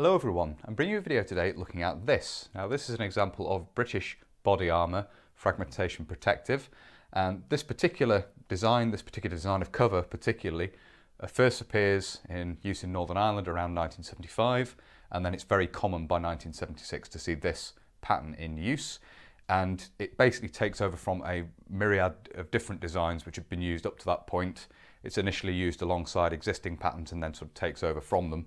Hello everyone, I'm bringing you a video today looking at this. Now this is an example of British body armour, Fragmentation Protective, and this particular design of cover particularly, first appears in use in Northern Ireland around 1975, and then it's very common by 1976 to see this pattern in use, and it basically takes over from a myriad of different designs which have been used up to that point. It's initially used alongside existing patterns and then sort of takes over from them.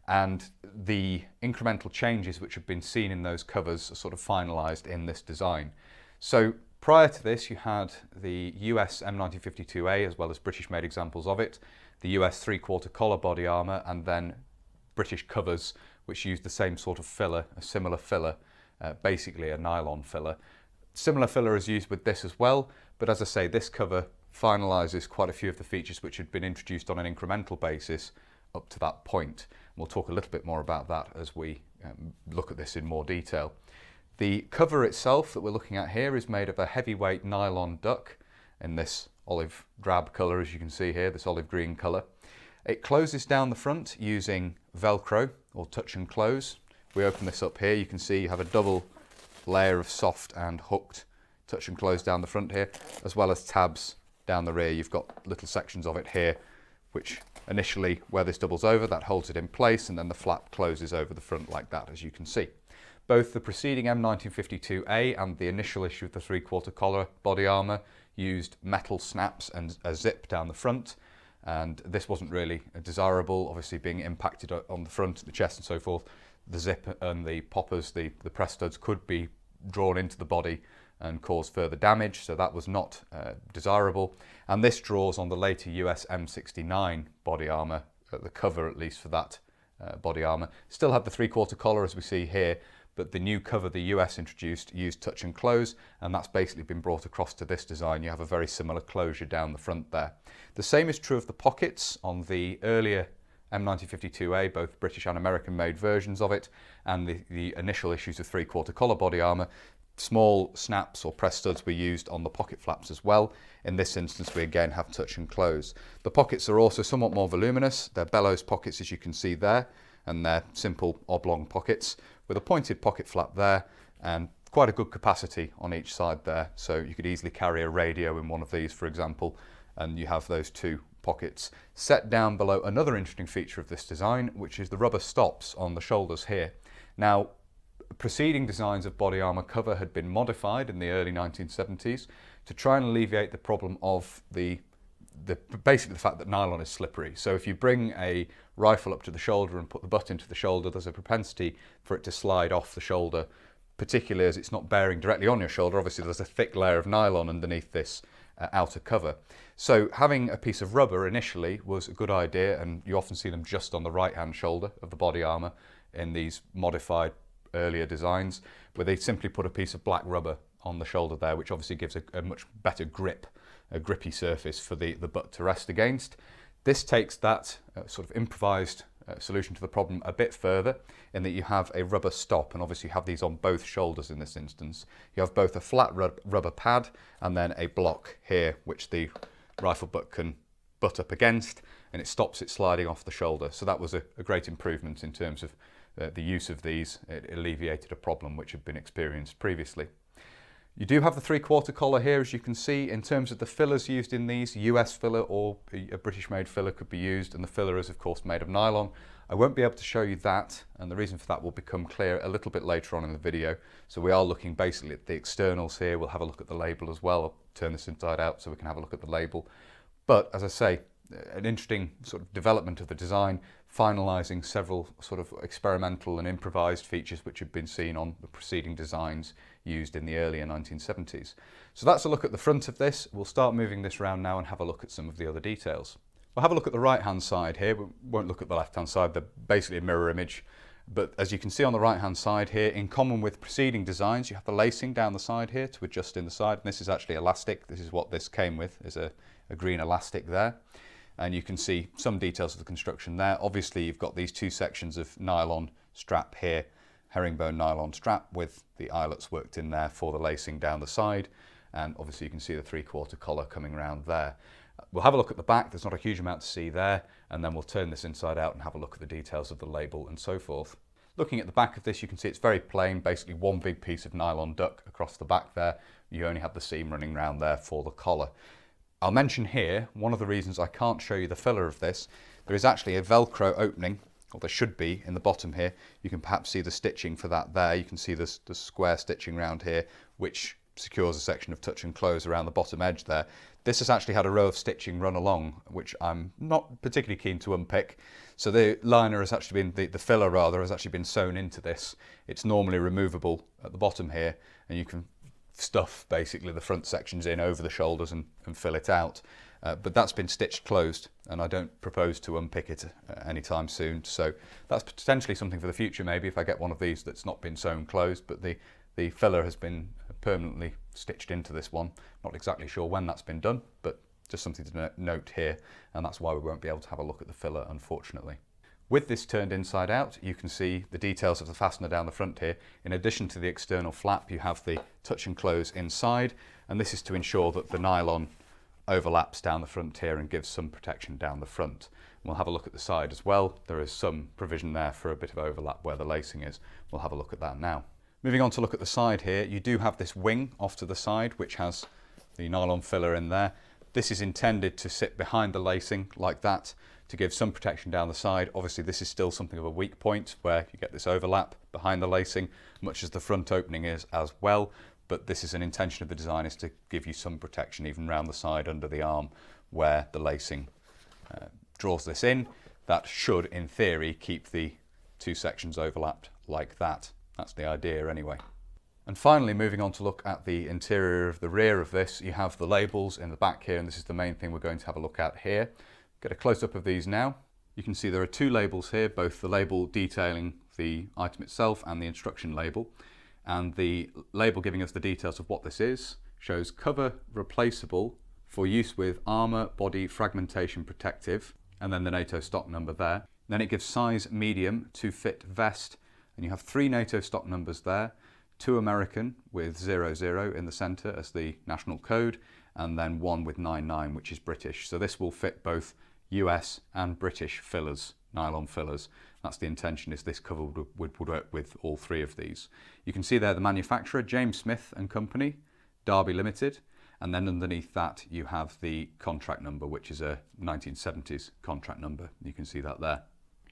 And the incremental changes which have been seen in those covers are sort of finalised in this design. So prior to this you had the US M1952A as well as British made examples of it, the US 3/4 collar body armour, and then British covers which used the same sort of filler, a similar filler, basically a nylon filler. Similar filler is used with this as well, but as I say, this cover finalises quite a few of the features which had been introduced on an incremental basis up to that point. We'll talk a little bit more about that as we look at this in more detail. The cover itself that we're looking at here is made of a heavyweight nylon duck in this olive drab colour, as you can see here, this olive green colour. It closes down the front using Velcro or touch and close. If we open this up here, you can see you have a double layer of soft and hooked touch and close down the front here, as well as tabs down the rear. You've got little sections of it here which initially, where this doubles over, that holds it in place, and then the flap closes over the front like that, as you can see. Both the preceding M1952A and the initial issue of the 3/4 collar body armour used metal snaps and a zip down the front, and this wasn't really desirable, obviously being impacted on the front, the chest and so forth. The zip and the poppers, the press studs, could be drawn into the body and cause further damage, so that was not desirable. And this draws on the later US M69 body armour, the cover at least for that body armour. Still had the 3/4 collar as we see here, but the new cover the US introduced used touch and close, and that's basically been brought across to this design. You have a very similar closure down the front there. The same is true of the pockets on the earlier M1952A, both British and American made versions of it, and the initial issues of 3/4 collar body armour. Small snaps or press studs were used on the pocket flaps as well. In this instance we again have touch and close. The pockets are also somewhat more voluminous. They're bellows pockets, as you can see there, and they're simple oblong pockets with a pointed pocket flap there and quite a good capacity on each side there. So you could easily carry a radio in one of these, for example, and you have those two pockets. Set down below another interesting feature of this design, which is the rubber stops on the shoulders here. Now, preceding designs of body armour cover had been modified in the early 1970s to try and alleviate the problem of basically the fact that nylon is slippery. So if you bring a rifle up to the shoulder and put the butt into the shoulder, there's a propensity for it to slide off the shoulder, particularly as it's not bearing directly on your shoulder. Obviously there's a thick layer of nylon underneath this outer cover. So having a piece of rubber initially was a good idea, and you often see them just on the right hand shoulder of the body armour in these modified earlier designs, where they simply put a piece of black rubber on the shoulder there, which obviously gives a much better grip, a grippy surface for the butt to rest against. This takes that sort of improvised solution to the problem a bit further, in that you have a rubber stop, and obviously you have these on both shoulders in this instance. You have both a flat rubber pad and then a block here which the rifle butt can butt up against, and it stops it sliding off the shoulder. So that was a great improvement in terms of the use of these. It alleviated a problem which had been experienced previously. You do have the 3/4 collar here, as you can see. In terms of the fillers used in these, US filler or a British made filler could be used, and the filler is of course made of nylon. I won't be able to show you that, and the reason for that will become clear a little bit later on in the video. So we are looking basically at the externals here. We'll have a look at the label as well. I'll turn this inside out so we can have a look at the label. But as I say, an interesting sort of development of the design, finalising several sort of experimental and improvised features which had been seen on the preceding designs used in the earlier 1970s. So that's a look at the front of this. We'll start moving this around now and have a look at some of the other details. We'll have a look at the right hand side here. We won't look at the left hand side. They're basically a mirror image. But as you can see on the right hand side here, in common with preceding designs, you have the lacing down the side here to adjust in the side. And this is actually elastic. This is what this came with, is a green elastic there. And you can see some details of the construction there. Obviously you've got these two sections of nylon strap here, herringbone nylon strap with the eyelets worked in there for the lacing down the side, and obviously you can see the 3/4 collar coming around there. We'll have a look at the back. There's not a huge amount to see there, and then we'll turn this inside out and have a look at the details of the label and so forth. Looking at the back of this, you can see it's very plain, basically one big piece of nylon duck across the back there. You only have the seam running around there for the collar. I'll mention here, one of the reasons I can't show you the filler of this, there is actually a Velcro opening, or there should be in the bottom here. You can perhaps see the stitching for that there. You can see the square stitching around here, which secures a section of touch and close around the bottom edge there. This has actually had a row of stitching run along, which I'm not particularly keen to unpick. So the liner has actually been, the filler rather, has actually been sewn into this. It's normally removable at the bottom here, and you can stuff basically the front sections in over the shoulders and fill it out. But that's been stitched closed, and I don't propose to unpick it anytime soon. So that's potentially something for the future, maybe if I get one of these that's not been sewn closed, but the filler has been permanently stitched into this one. Not exactly sure when that's been done, but just something to note here, and that's why we won't be able to have a look at the filler, unfortunately. With this turned inside out, you can see the details of the fastener down the front here. In addition to the external flap, you have the touch and close inside, and this is to ensure that the nylon overlaps down the front here and gives some protection down the front. We'll have a look at the side as well. There is some provision there for a bit of overlap where the lacing is. We'll have a look at that now. Moving on to look at the side here, you do have this wing off to the side, which has the nylon filler in there. This is intended to sit behind the lacing like that to give some protection down the side. Obviously this is still something of a weak point where you get this overlap behind the lacing, much as the front opening is as well. But this is an intention of the design, is to give you some protection even round the side under the arm where the lacing draws this in. That should, in theory, keep the two sections overlapped like that. That's the idea anyway. And finally, moving on to look at the interior of the rear of this, you have the labels in the back here, and this is the main thing we're going to have a look at here. Get a close-up of these now. You can see there are two labels here, both the label detailing the item itself and the instruction label. And the label giving us the details of what this is shows cover replaceable for use with Armour body fragmentation protective, and then the NATO stock number there. Then it gives size medium to fit vest, and you have 3 NATO stock numbers there, 2 American with 00 in the centre as the national code, and then 1 with 99, which is British. So this will fit both US and British fillers, nylon fillers. That's the intention, is this cover would work with all 3 of these. You can see there the manufacturer, James Smith and Company, Derby Limited, and then underneath that you have the contract number, which is a 1970s contract number. You can see that there.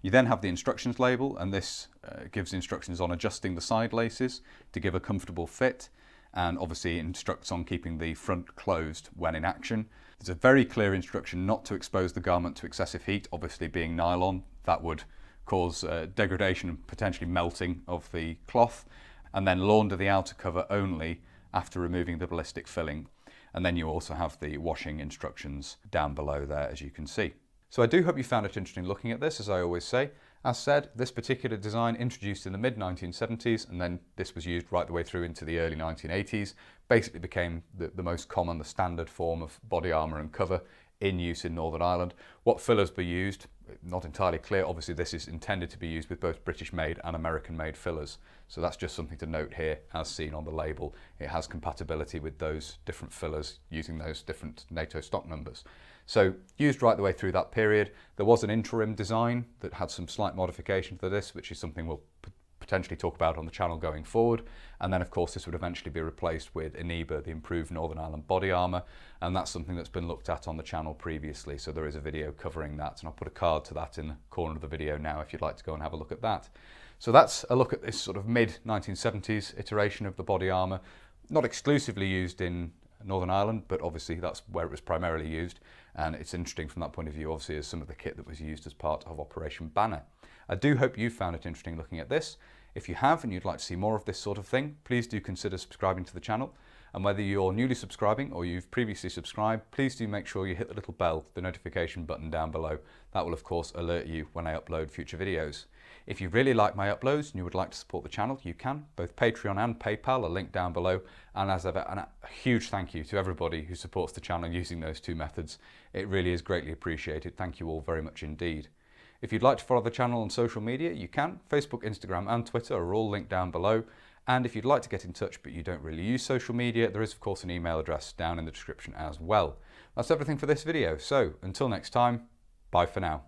You then have the instructions label, and this gives instructions on adjusting the side laces to give a comfortable fit, and obviously instructs on keeping the front closed when in action. There's a very clear instruction not to expose the garment to excessive heat, obviously being nylon, that would cause degradation and potentially melting of the cloth, and then launder the outer cover only after removing the ballistic filling. And then you also have the washing instructions down below there, as you can see. So I do hope you found it interesting looking at this, as I always say. As said, this particular design introduced in the mid-1970s, and then this was used right the way through into the early 1980s, basically became the most common, the standard form of body armour and cover in use in Northern Ireland. What fillers were used, not entirely clear. Obviously this is intended to be used with both British-made and American-made fillers. So that's just something to note here, as seen on the label. It has compatibility with those different fillers using those different NATO stock numbers. So used right the way through that period. There was an interim design that had some slight modification for this, which is something we'll potentially talk about on the channel going forward. And then of course this would eventually be replaced with Iniba, the improved Northern Ireland body armour, and that's something that's been looked at on the channel previously, so there is a video covering that, and I'll put a card to that in the corner of the video now if you'd like to go and have a look at that. So that's a look at this sort of mid-1970s iteration of the body armour, not exclusively used in Northern Ireland, but obviously that's where it was primarily used, and it's interesting from that point of view, obviously, as some of the kit that was used as part of Operation Banner. I do hope you found it interesting looking at this. If you have and you'd like to see more of this sort of thing, please do consider subscribing to the channel. And whether you're newly subscribing or you've previously subscribed, please do make sure you hit the little bell, the notification button down below. That will of course alert you when I upload future videos. If you really like my uploads and you would like to support the channel, you can. Both Patreon and PayPal are linked down below. And as ever, a huge thank you to everybody who supports the channel using those 2 methods. It really is greatly appreciated. Thank you all very much indeed. If you'd like to follow the channel on social media, you can. Facebook, Instagram and Twitter are all linked down below. And if you'd like to get in touch but you don't really use social media, there is of course an email address down in the description as well. That's everything for this video. So until next time, bye for now.